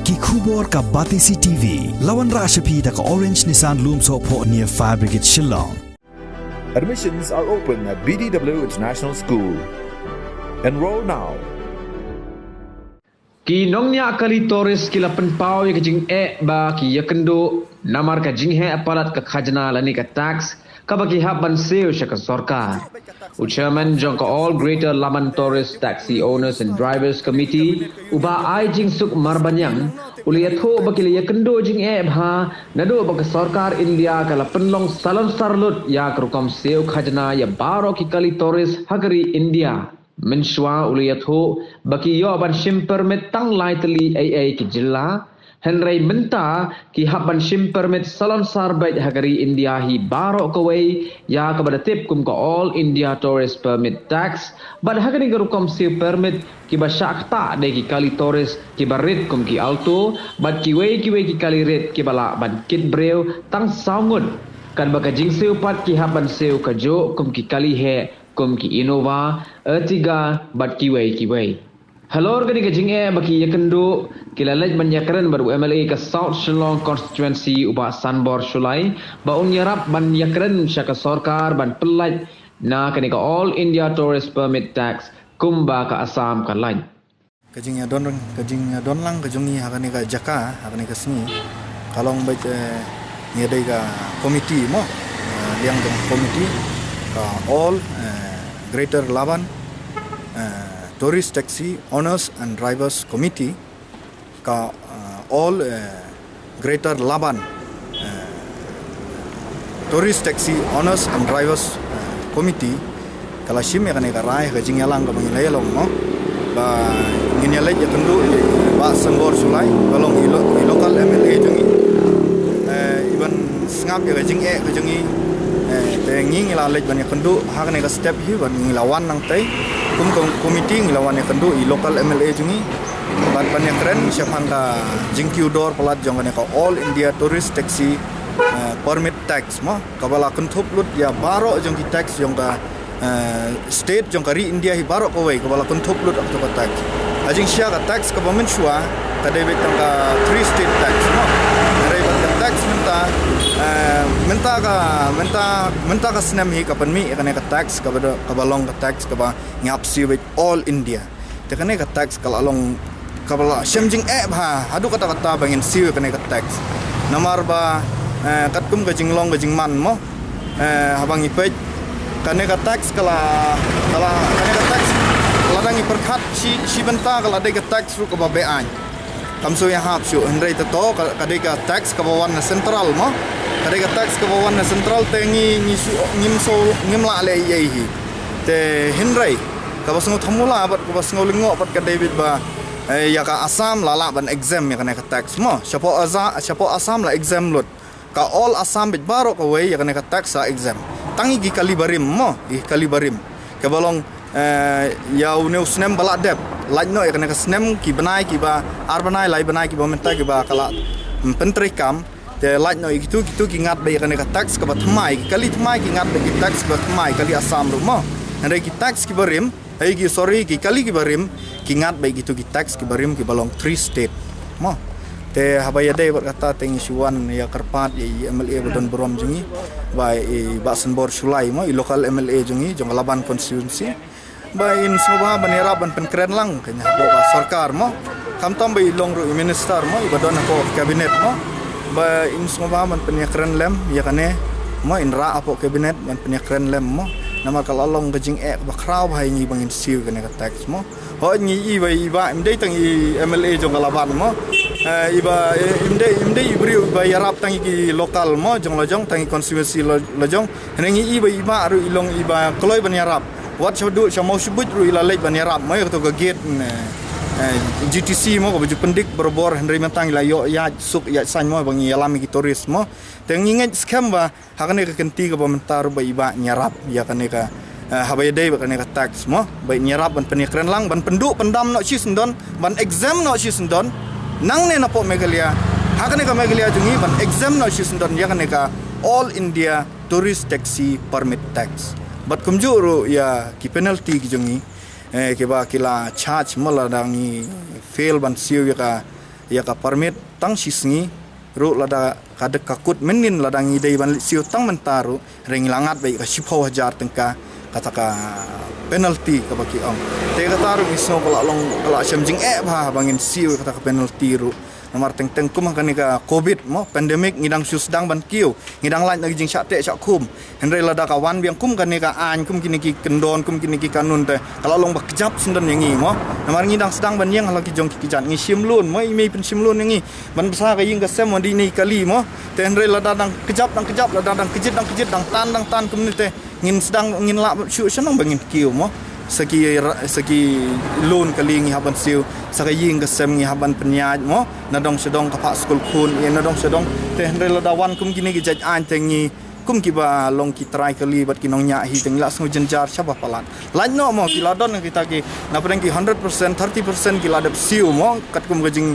Ki khubor ka Batisi TV. Lawan Rashapi da ka Orange Nissan Lumso po near Fire Brigade Shillong. Admissions are open at BDW International School. Enroll now. Ki nongnya kali Torres kila penpau ya kajing ba ki yakendo namar kajing apalat ka khajna lani ka tax ka bagi haban seo syaka sarkar. Chairman jong ka All Greater Laman Torres Taxi Owners and Drivers Committee uba ai jing suk marbanyang uliyatho bakila yakendo jing bha nado baka sarkar India kala penlong salon sarlut ya krukam seo khajna ya baro ki kali Torres hagari India. Menshwa uliyatho baki yo ban shimper met tang laitli ai ki jilla Henry menta ki haban shimper met salon sarbait hagari India hi baro kawai ya kabada tip kum ka All India Tourist Permit Tax bad hagari garukom si permit ki ba shakta de ki kali Torres ki barit kum ki alto bad ki wei ki kali red ki bala ban kit breu tang saungut kan baka jingseu pat ki haban seu ka jo kum ki kali he kum ki Innova Ertiga bat kiwai. Halor gani kajing baki yakendo kilalaj banyakaran baru MLA ke South Shillong constituency uba Sanbor Shulai ba unyarap banyakaran syaka sarkar ban pelaj na kani ka All India Tourist Permit Tax kumba ka Assam ka lain. Kajing don lang kajungi hakani ka jaka hakani ka sini kalong bait niadai ka komiti mo liang komiti All Greater Laban Tourist Taxi Owners and Drivers Committee ka All Greater Laban Tourist Taxi Owners and Drivers Committee kala shim ya ka rai ka jingalang ka mangilay long no ba nginyalay ya kendu ba Sanbor Sulai balong local MLA jungi iban sngap ya ka jungi tengi ngilalej banyak kendu hakane ka step hi ban ngilawan nang tai komiti ngilawan ya kendu i local MLA jungi ban banyak keren siapan ka jingkiu dor pelat jongane ka All India Tourist Taxi Permit Tax mo kabala kuntup lut ya baro jong ki tax jong ka state jong kari India hi baro ko wei kabala kuntup lut ak ka tax ajing sia ka tax ka bamen shua ka debit ka 3 state tax mo debit ka tax menta ka snam hi ka panmi ka ka tax ka balong ka tax ka ba ngap si with All India te ka tax ka along ka bala shemjing bha hadu kata bangin si ka tax namar ba katkum ka jinglong ka jingman mo habang ipej ka tax kala ka tax ladang iperkhat si benta kala de ka tax ru ka ba bean kamso ya hap syu hendrai to kadai ka tax ka bawan na central mo kadai ka tax ka bawan na central tengi ngimla le hi te hendrai ka basungo thomula bat ka basungo lingo bat ka David ba ya ka Assam lala ban exam ya ka tax mo chapo Assam la exam lot ka all Assam bit baro ka we ya ka tax sa exam tangi gi kalibarim mo gi kalibarim ka balong ya uneu snem bala dep laj no ekane ka snem ki banai ki ba arbanai lai banai ki ba menta ki ba kala pentri kam te laj no itu ki ngat ba ekane ka tax ka ba thmai kali thmai ki ngat ba ki tax ba thmai kali Assam ru mo ande ki tax ki barim ai ki sorry ki kali ki barim ki ngat ba gitu ki tax ki barim ki balong 3 state mo te habaya dei berkata tengi suwan ya kerpat ya MLA bodon borom jungi ba Sanbor Sulai mo i local MLA jungi jong Laban constituency bain soba banera ban penkeren lang kanya boka sarkar mo kamtam bai long ru minister mo ibadon ko kabinet mo ba in soba ban penyakren lem ya kane mo inra apo kabinet ban penyakren lem mo nama kalalong gajing ba kraw hai ngi bangin siu kane ka tax mo ho ngi iba imdei tang MLA jong Laban mo iba imdei ibri ba yarap tangi ki lokal mo jong lojong tangi konstitusi lojong ngi iba ru ilong iba kloi ban yarap wat shodu mau sebut ru ilalej ban yarap mo to ka gate GTC mo ko baju pendik berbor Henry mentang la yo ya suk ya san mo bang yalami ki turis mo tengi ngai scam ba hakane ka kenti ka komentar ba iba nyarap ya kane ka habai dei ba kane ka tax mo ba nyarap ban penikren lang ban penduk pendam no si sendon ban exam no si sendon nang ne na po megalia hakane ka megalia jungi ban exam no si sendon ya kane ka All India Tourist Taxi Permit Tax bat kumjuru ya ki penalty ki jungi ke ba kila charge mala dangi fail ban siu ya ka ya ka permit tang sisngi ru lada kada kakut menin ladang idei ban siu tang mentaru reng langat bai ka 10,000 tengka kata ka penalty ka baki ong te ka taru isno kala semjing ba bangin siu kata ka penalty ru nomor teng kum kan ka covid mo pandemic ngidang siu sedang ban kiu ngidang lain lagi jing syak te syak kum henry lada ka wan biang kum kan ka an kum kini ki kendon kum kini ki kanun te kalau long bakjap sendan yang ngi mo nomor ngidang sedang ban yang lagi jong ki jan ngi simlun mo imi pen simlun yang ngi ban besar ka ying ka sem di ni kali mo te henry lada dang kejap lada dang kejit dang tan kum ni te ngin sedang ngin la syu senang bangin kiu mo segi loan kali ngi haban siu sakaying kesem ngi haban penyaj mo nadong sedong kapak skul kun ye nadong sedong te hendre ladawan kum gini gi jaj an tengi kum ki ba long ki try kali bat ki nong nya hi teng la snu jenjar saba palat lan no mo ki ladon kita ki na preng ki 100% 30% ki ladap siu mo kat kum gajing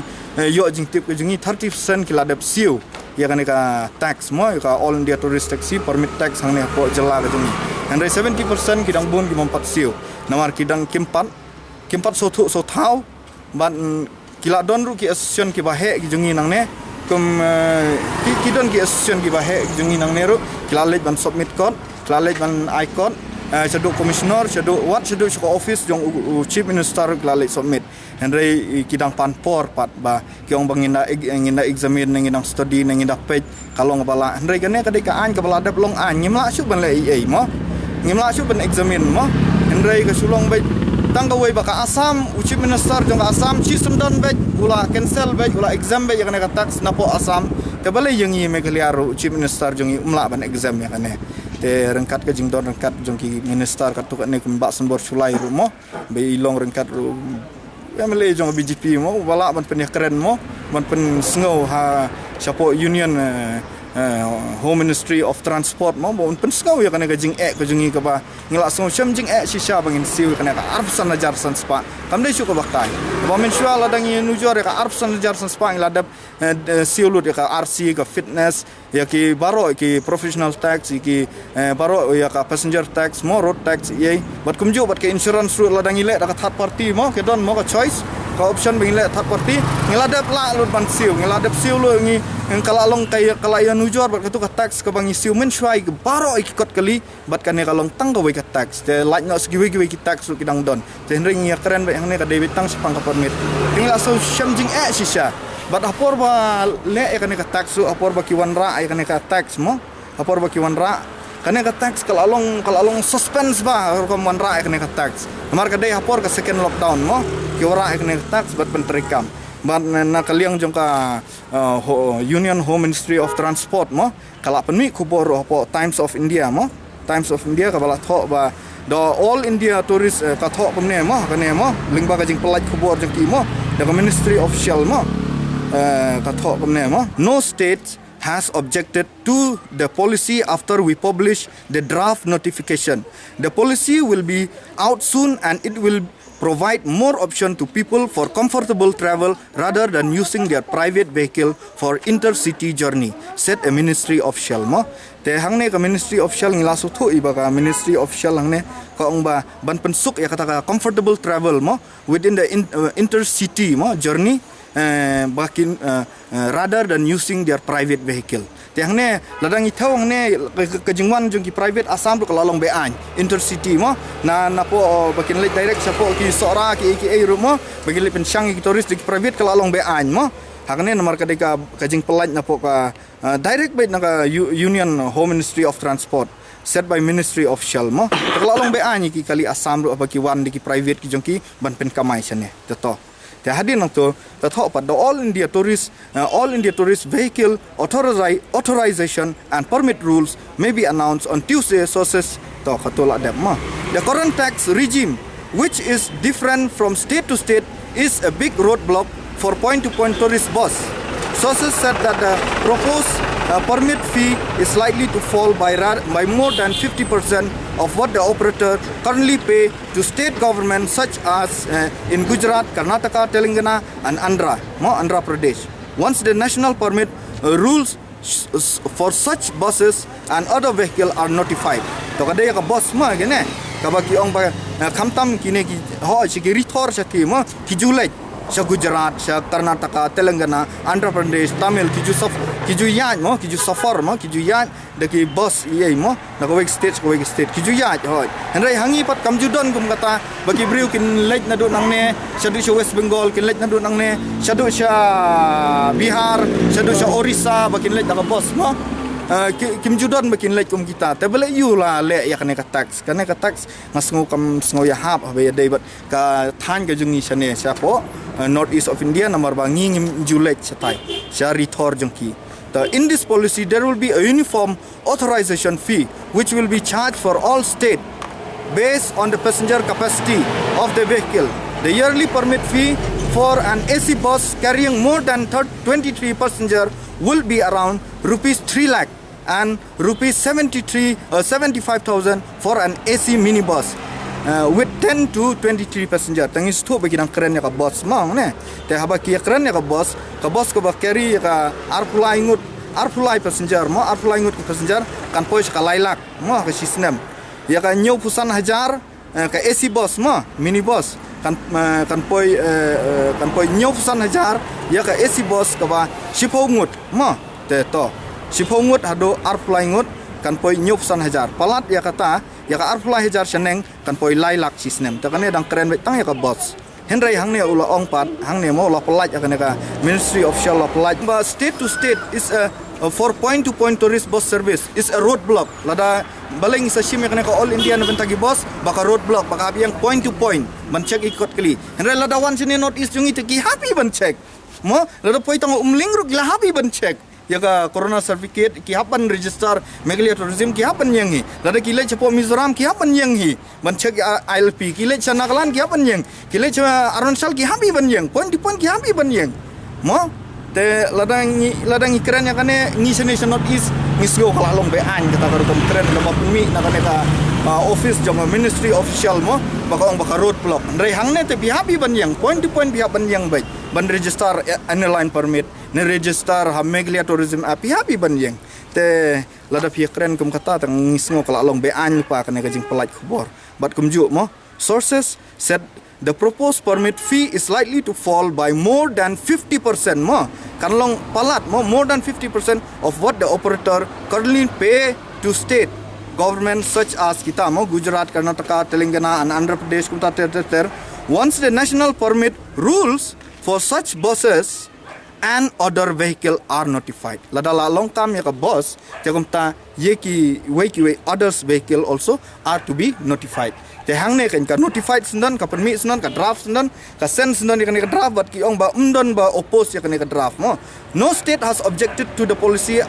yo jing tip gajing 30% ki ladap siu ya kan ka tax mo ka all India tourist taxi permit tax hang ne po jela gajing hendre 70% ki dang bon ki mompat siu namar kidang kimpat so thau ban kila don ru ki association ki bahe ki jungi nang ne kum ki don ki association ki bahe ki jungi nang ne ru kila lej ban submit code kila lej ban icon chadu commissioner chadu office jong chief minister kila lej submit henry kidang panpor pat ba ki ong banginda examine nang study nang inda page kalong bala henry kane kadika an ka bala dap long an ngimla su ban le ai mo ngimla su ban examine mo Hendrai ke sulong baik tanggawai baka Assam Chief Minister jong Assam system don baik ula cancel baik ula exam baik yang kena tax napo Assam te balai yang i megaliaru Chief Minister jong umla ban exam ya kane te rengkat ke jing don rengkat jong ki minister kat tuk ne kumbak sembor sulai ru mo be ilong rengkat ru MLA jong BJP mo wala ban pen keren mo ban pen sngo ha siapo union Home Ministry of Transport mo bon penskau ya kana gajing ke jungi ka ba ngila so semjing shisha bangin siu kana ka arfsan najar san spa kamdai su ka bakai ba men shua la dang yin ujor ka arfsan najar san spa ngila dab siu lut ka RC ka fitness ya ki baro ki professional tax ki baro ya ka passenger tax mo road tax ye bat kumju bat ka insurance ru la dang ile ka third party mo ke don mo ka choice ka option bangile third party ngila dab la lut ban siu ngila dab siu lu ngi kalalong kay kalayan ujor bat ka tax ka bangi siu men shwai baro ikot kali bat kan kalong tanggawai ka tax te like no giwe ki tax lu kidang don te ring ya keren ba yang ne ka debit tang sepang ka permit tingla so shamjing shisha bat apor ba le kan ka tax lu apor ba ki wanra kan ka tax mo apor ba ki wanra kan ka tax kalalong suspense ba ko wanra kan ka tax mar ka day apor ka second lockdown mo ki wara kan ka tax bat penterikam ban na kaliang jong ka Union Home Ministry of Transport mo kala penmi kubor po Times of India ka bala tho ba the all India tourist ka tho pemne mo kane mo lingba ka jing pelaj kubor jong ki mo the Ministry of Shell mo ka tho pemne mo no state has objected to the policy after we publish the draft notification. The policy will be out soon and it will provide more option to people for comfortable travel rather than using their private vehicle for intercity journey, said a Ministry of Shell mo. Te hang ne ka Ministry of Shell ngila su thu iba ka Ministry of Shell hang ne ka ong ba ban pensuk ya kata ka comfortable travel mo within the intercity mo journey rather than using their private vehicle. Tiang ne ladang itau ne kejingwan jong ki private Assam tu kalalong bean intercity mo na po bakin late direct sapo ki sora ki mo bagi le pensyang ki tourist di private kalalong bean mo hakne nomor kadeka kajing pelaj na po ka direct by na Union Home Ministry of Transport set by Ministry of Shell mo kalalong bean ki kali Assam ru bagi wan di ki private ki jong ki ban pen kamai sane teto te hadin to tatho pa the all India tourist vehicle authorization and permit rules may be announced on Tuesday, sources to khatula dema. The current tax regime, which is different from state to state, is a big roadblock for point-to-point tourist bus. Sources said that the proposed permit fee is likely to fall by more than 50% of what the operator currently pay to state governments such as in Gujarat, Karnataka, Telangana and Andhra Pradesh. Once the national permit rules for such buses and other vehicles are notified. To kadaya ka bus ma gene kabaki ong ba kamtam kine ki ho chiki rithor chaki ma ki julai sya Gujarat, sya Karnataka, Telangana, Andhra Pradesh, Tamil kiju yaj mo kiju safar mo kiju yaj daki bus ye mo na ko state kiju yaj hoi henrai hangi pat kamjudon kum kata bagi briu kin lej na do nang ne syadu sya West Bengal kin lej na do nang ne syadu sya Bihar syadu sya Orissa bakin lej na bus mo Kim Judan makin lek kum kita te bele yu la le ya kane ka tax ngasngu kam sngo ya hab be dei bat ka than ka jungi chane sya po north east of India namar ba ngi ngim julek chatai sya rithor jungki in this policy there will be a uniform authorization fee which will be charged for all state based on the passenger capacity of the vehicle. The yearly permit fee for an AC bus carrying more than 23 passengers will be around rupees 3 lakh and rupees 75,000 for an AC minibus with 10 to 23 passengers. Tangis tu bagi nang keren ya ka bus mang ne. Te haba ki keren ya ka bus ka carry ya ka arpulai passenger mo arpulai ngut passenger kan poi ka lailak mo ka sistem. Ya ka nyau pusan hajar ka AC bus mo minibus kan poi nyau pusan hajar ya ka AC bus ka ba shipau ngut mo te to shipau ngut hado arpulai ngut kan poi nyau pusan hajar palat ya kata ya ka arpulai hajar seneng kan poi lailak sistem ta kan dang keren betang ya ka bus henrai hang ne ula ong pat hang ne mo ula pelaj ya ka Ministry of Shell pelaj ba state to state is for point to point tourist bus service is a roadblock lada baling sa shim ka all India na bentagi bus baka roadblock baka yang point to point ban check ikot kali henrai lada wan sini north east jungi te ki happy ban check mo lada poi tang umlingru gila happy ban check ya ka corona certificate ki hapan register Meghalaya tourism ki hapan yang hi lada ki le chapo Mizoram ki hapan yang hi ban check ILP ki le Nagaland ki hapan yang ki le Arunachal ki happy ban yang point to point ki happy ban yang mo te ladang keren ya kane ngi sene not is ngisgo kala long be an kata karu kom keren na mapumi na kane ka office jong Ministry official mo baka ong baka road block ndai hangne te bihabi ban yang point to point bihaban yang bai ban register airline permit ne register ha Meghalaya tourism app bihabi ban yang te lada phi keren kom kata tang ngisgo kala long be an pa kane ka jing pelaj khobor bat kum ju mo sources said the proposed permit fee is likely to fall by more than 50% more. Kanlong palat more than 50% of what the operator currently pay to state governments such as kita Gujarat, Karnataka, Telangana and Andhra Pradesh. Once the national permit rules for such buses and other vehicle are notified. Ladala long time ya ka bus jakumta yeki weki others vehicle also are to be notified. Te hangne kan ka notified sendan ka permit sendan ka draft sendan ka send sendan ka draft bat ki ong ba undon ba oppose ya ka draft mo. No state has objected to the policy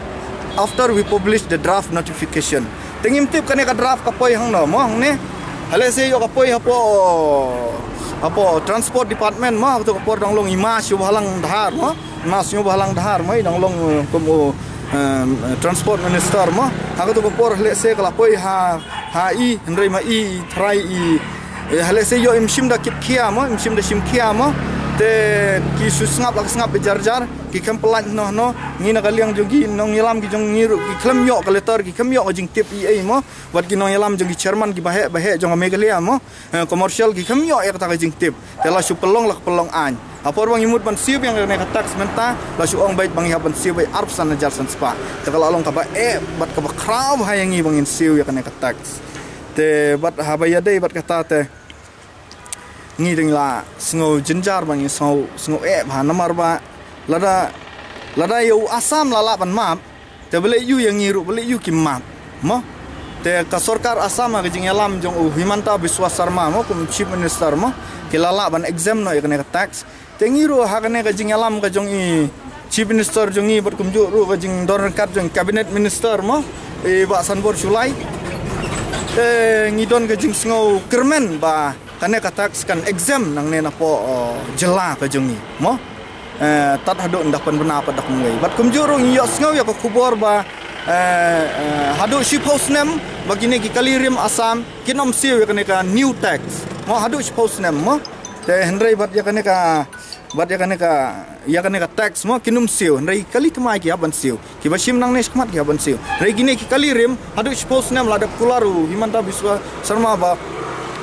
after we publish the draft notification. Tengim tip ka draft ka poi hang no mo hangne hale se yo ka poi apo transport department mo to ko dong long imas yo halang dhar mo mas yo halang dhar mo dong long komo transport minister mo aku to ko le se kala poi ha i hendrai ma i try i hale se yo imshim da kit kia mo imshim da shim kia mo te ki susngap bejar-jar ki kempelaj no ngina kaliang jogi nong yelam ki jong ngiru ki klem yo ka letter ki kem yo jing tip i mo wat ki nong yelam jogi chairman ki bahe jong Meghalaya mo commercial ki kem yo ka jing tip tela su pelong an apor bang imut ban siu yang ne tax menta la su ong bait bang ban siu bai arpsan na jar san spa te kala long ka ba bat ka ba kraw hayangi bangin siu ya ne tax te bat habaya dei bat kata te ngi ding la sngo jinjar bang sngo ba namar ba lada yo asam lala ban map te bele yu yang ngiru bele yu kim map mo te ka sarkar asam ga jing yalam jong Himanta Biswa Sarma mo kum chief minister mo kilala ban exam no ikane tax te ngiru ha kane ga jing yalam ga jong i chief minister jong i bat kum ju ru ga jing doran kat jong cabinet minister mo e ba sanbor sulai te ngidon ga jing sngo kermen ba kane ka tax kan exam nang ne na po jela ka jong i mo tat hado ndapan bena apa dak ngai bat kum ju ru ngi yo sngo ya ko kubor ba hadu ship house nem bagine ki kalirim asam kinom siu ya kane ka new tax mo hadu ship house nem mo te hendrai bat ya kane ka tax mo kinum siu hendrai kali tmai ki aban siu ki bashim nang nes kmat ki aban siu hendrai gine ki kalirim hadu ship house nem lada kularu Himanta Biswa Sarma ba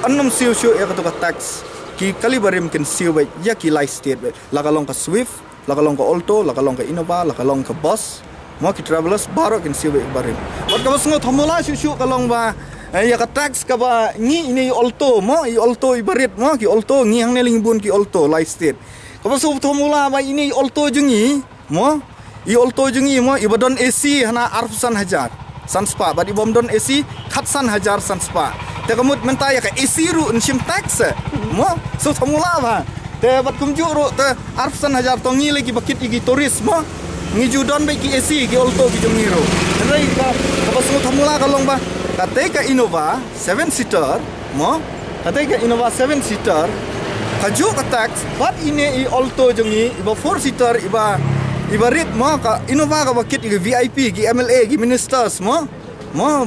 annum siu ya ka tax ki kali barim ken siwe ya ki light state lakalong ka Swift, lakalong ka Alto, lakalong ka Innova, lakalong ka Bus mo ki travelers baro ken siwe barim wat ka basngo thomula shu kalong ba ya ka tax ka ba ngi ini Alto mo i Alto ibarit mo ki Alto ngi hang neling bun ki Alto light state ka basu thomula ba ini Alto jungi mo i Alto jungi mo ibadon AC hana arfusan hajar sanspa badi bomdon AC khatsan hajar sanspa te kamut mentaya ka AC ru nshim tax mo so thomula ba te bat kumju ru te arfusan hajar tongi lagi bakit igi turis mo ngi judon ba ki AC ki Alto ki jungi ru rai ka basu thomula kalong ba kate ka Innova 7 seater mo kate ka Innova 7 seater kaju ka tax bat ini i Alto jungi iba 4 seater ibarit mo ka Innova ka bakit ki VIP ki MLA ki ministers mo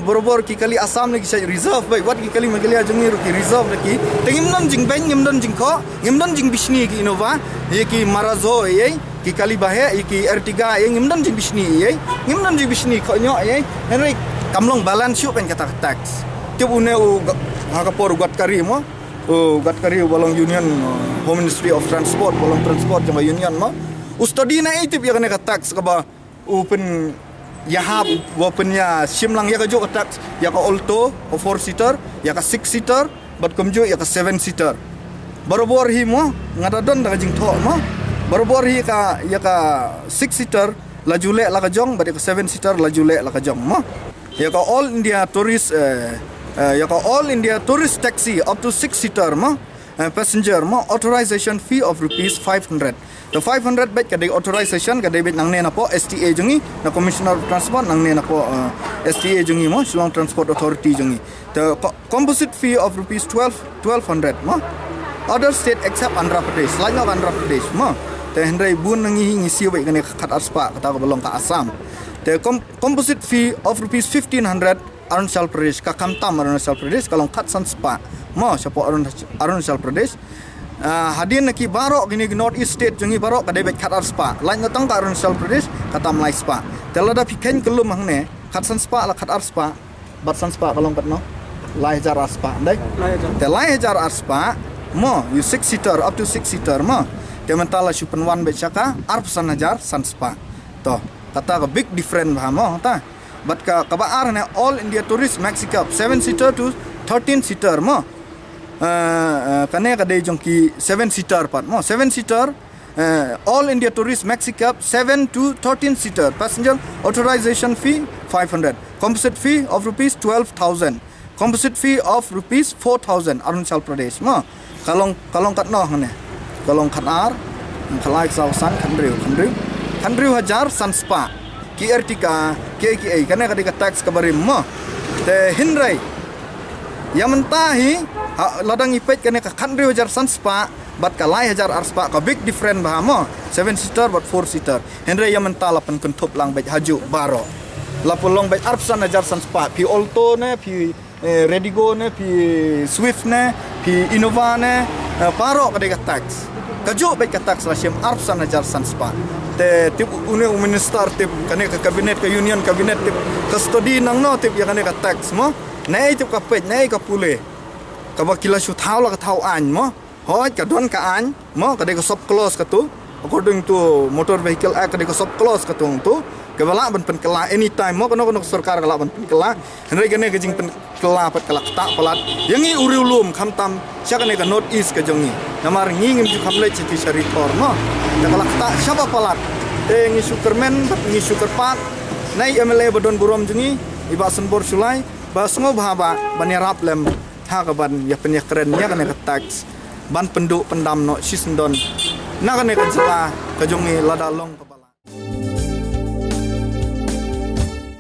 borobor ki kali Assam lagi saya reserve baik wat ki kali magalia jungi ru ki reserve lagi tengim non jing bang ngim don jing ko ngim don jing bisni ki Innova ye ki Marazo ye ki kali bahe ye ki Ertiga ye ngim don jing bisni ye ngim don jing bisni ko nyo ye henry kamlong balance yu pen kata tax tib une u hakapor Gadkari mo Gadkari bolong union Home Ministry of Transport bolong transport jama union mo ustadi na itip ya kana tax ka ba open yahab wapenya simlang ya ka jo tax ya ka Alto 4 seater ya ka 6 seater bat kumjo ya ka 7 seater barobor hi mo ngadadon da jing tho mo barobor hi ka ya ka 6 seater lajule la ka jong bat ka 7 seater lajule la ka jong mo ya ka all India tourist taxi up to 6 seater mo passenger mo authorization fee of rupees 500 the 500 bet kadai authorization kadai bet nang ne na po STA jungi na Commissioner of Transport nang ne na po STA jungi mo Shillong Transport Authority jungi the composite fee of rupees 1200 mo other state except Andhra Pradesh like no Andhra Pradesh mo the hendrai bun ngi ngisi bet kane khat aspa kata belong ka Assam the composite fee of rupees 1500 Arunachal Pradesh ka Kamtam Arunachal Pradesh kalong khat san spa mo sapo Arunachal Pradesh hadin ki barok gini North East State jungi barok kadai bet khat spa lain ngatang ka Arunachal Pradesh kata Mlai spa telada piken kelum hangne khat san spa la khat spa bat san spa kalong kat no lai jar spa dai te lai jar spa mo you 6 seater up to 6 seater mo te mentala supan wan bet chaka arpsan hajar san spa to kata ka big different ba mo ta but ka kabaar ne all India tourist maxi cup 7 seater to 13 seater mo kane kadai jongki 7 seater pat mo 7 seater all India tourist maxi cup 7 to 13 seater passenger authorization fee 500 composite fee of rupees 12,000 composite fee of rupees 4,000 Arunachal Pradesh mo kalong kat no ne kalong khatar khalai sausan khandriu hajar san spa ki Ertiga KKA kane kadai ka tax kabarim mo te hinrai yamantahi ladang ipet kane ka khandriu hajar san spa bat ka lai hajar arspa ka big different ba mo 7 seater but 4 seater henry yamantala pen kuntup lang bet haju baro lapolong bet arpsan hajar san spa pi Alto ne pi Redigo ne pi Swift ne pi Innova ne paro kadai ka tax kajo bet ka tax la shem arpsan hajar san spa te tip une minister tip kane ka kabinet ka union kabinet tip custody nang no tip ya kane ka tax mo nei tip ka pet nei ka pule ka bakila shu thau la ka thau an mo hoi ka don ka an mo ka de ka sop close ka tu according to motor vehicle act ka de ka sop close ka tu ka bala ban pen kala anytime mo kono sarkar kala ban pen kala henry kane ka jing pen kala pat kala ta palat yangi uriulum khamtam sya kane ka North East ka jongi namar ngingim ju khamle chiti shari tor mo da kala ta syaba palat ngi Superman ngi Superpat nai MLA badon burom jungi iba senbor sulai ba sngo bhaba banirap lem ha ka ban ya pen ya keren ya kane ka tax ban penduk pendam no sisendon na kane ka jela ka jongi ladalong ka bala